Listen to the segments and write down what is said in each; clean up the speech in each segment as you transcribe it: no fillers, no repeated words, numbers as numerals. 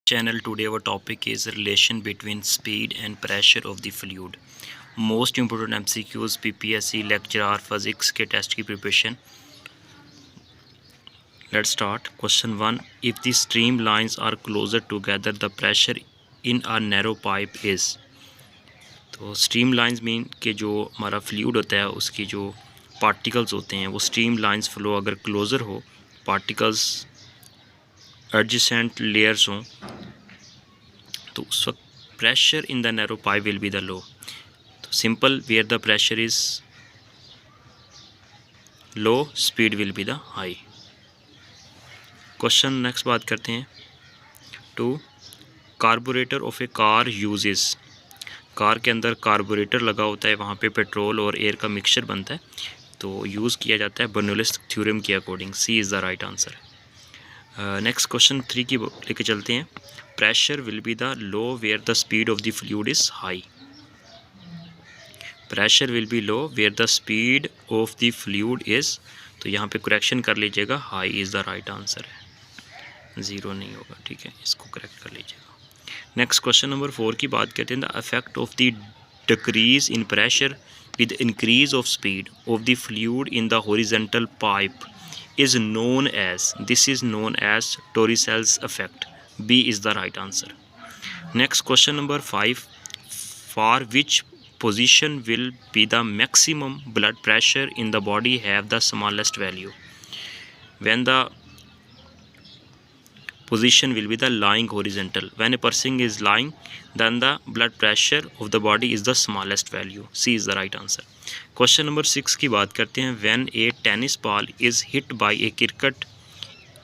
Channel. Today our topic is relation between speed and pressure of the fluid. Most important MCQs PPSC lecture physics के test की preparation. Let's start. Question 1. If the streamlines are closer together, the pressure in a narrow pipe is. तो streamlines mean कि जो हमारा fluid होता है उसकी जो पार्टिकल्स होते हैं वो streamlines फ्लो अगर क्लोज़र हो, पार्टिकल्स एडजेसेंट लेयर्स हों, तो उस वक्त pressure in the narrow pipe will be the low. तो simple, where the pressure is low speed will be the high. Question next बात करते हैं. 2. Carburettor of a car uses. Car के अंदर कार्बोरेटर लगा होता है, वहाँ पे पेट्रोल और एयर का मिक्सचर बनता है, तो यूज़ किया जाता है बर्नौलीज थ्योरम के according. C is the right answer. Next question 3 की लेके चलते हैं. Pressure will be the low where the speed of the fluid is high. Pressure will be low where the speed of the fluid is, तो यहाँ पे correction कर लीजिएगा, high is the right answer है, ज़ीरो नहीं होगा. ठीक है, इसको करेक्ट कर लीजिएगा. नेक्स्ट क्वेश्चन नंबर 4 की बात करते हैं. The effect of the decrease in pressure with increase of speed of the fluid in the horizontal pipe is known as. This is known as Torricelli's effect. B is the right answer. Next question number 5. For which position will be the maximum blood pressure in the body have the smallest value? When the position will be the lying horizontal. When a person is lying, then the blood pressure of the body is the smallest value. C is the right answer. Question number 6 की बात करते हैं. When a tennis ball is hit by a cricket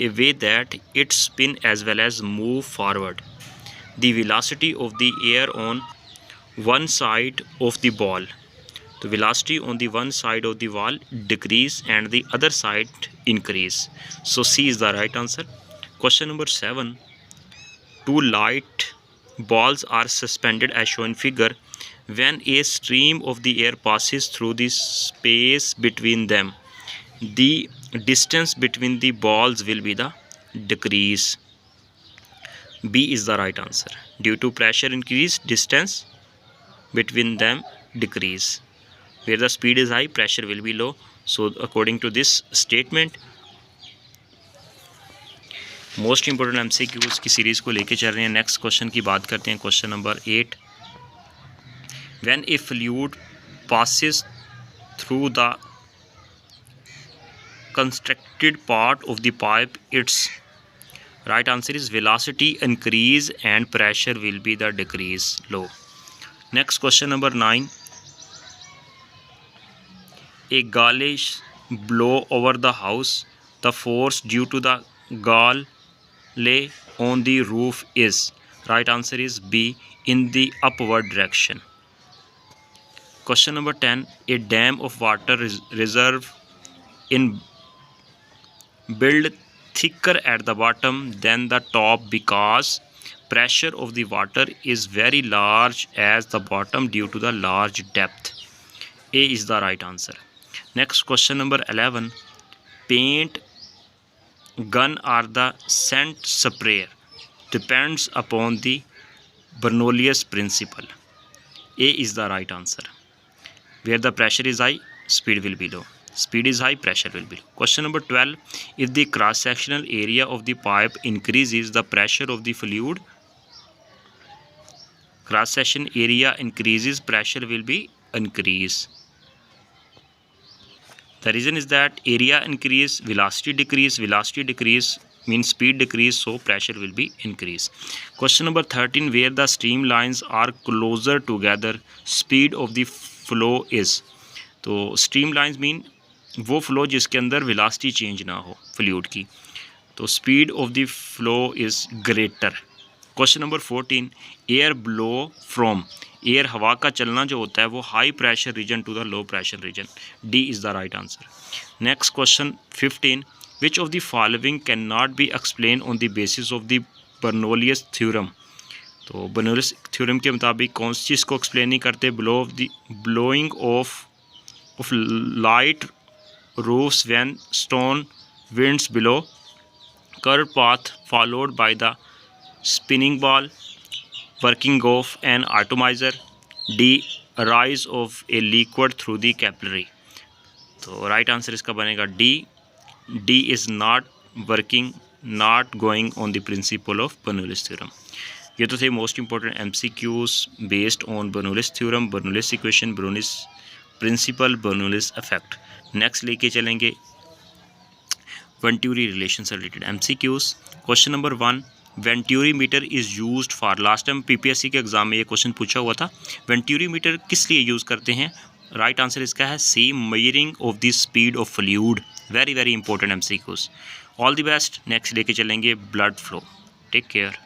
a way that it spin as well as move forward, the velocity of the air on one side of the ball. तो velocity on the one side of the ball decrease and the other side increase. So C is the right answer. Question number 7. Two light balls are suspended as shown in figure. When a stream of the air passes through the space between them, the distance between the balls will be the decrease. B is the right answer. Due to pressure increase, distance between them decrease. Where the speed is high, pressure will be low. So according to this statement, most important MCQs की series को लेके चल रहे हैं. Next question की बात करते हैं. Question number 8. When A fluid passes through the constructed part of the pipe, it's right answer is velocity increase and pressure will be the decrease low. Next question number 9. A gale blow over the house. The force due to the gale lay on the roof is, right answer is B, in the upward direction. Question number 10. A dam of water reserve in build thicker at the bottom than the top because pressure of the water is very large as the bottom due to the large depth. A is the right answer. Next question number 11. Paint gun or the scent sprayer depends upon the Bernoulli's principle. A is the right answer. Where the pressure is high, speed will be low. Speed is high, pressure will be low. Question number 12. If the cross-sectional area of the pipe increases, the pressure of the fluid, cross-section area increases, pressure will be increase. The reason is that area increase, velocity decrease means speed decrease, so pressure will be increase. Question number 13. Where the streamlines are closer together, speed of the flow is. तो streamlines mean वो flow जिसके अंदर velocity change ना हो fluid की, तो speed of the flow is greater. Question number 14. Air blow from. Air हवा का चलना जो होता है वो high pressure region to the low pressure region. D is the right answer. Next question 15. Which of the following can not be explain on the basis of the Bernoulli's theorem. तो Bernoulli's theorem के मुताबिक कौन सी चीज़ को explain नहीं करते. Blowing of light roofs when storm winds blow, curved path followed by the spinning ball, working of an atomiser, D rise of a liquid through the capillary. तो राइट आंसर इसका बनेगा D is not working, not going on the principle of Bernoulli's theorem. ये तो थे most important MCQs based on Bernoulli's theorem, Bernoulli's equation, Bernoulli's principle, Bernoulli's effect. Next लेके चलेंगे venturi relation से related MCQs. Question number 1, venturi meter is used for, last time PPSC के exam में ये question पूछा हुआ था, वेंटुरी मीटर किस लिए यूज़ करते हैं? राइट आंसर इसका है C, measuring of the speed of fluid. Very very important MCQs. All the best. Next लेके चलेंगे ब्लड फ्लो। Take care.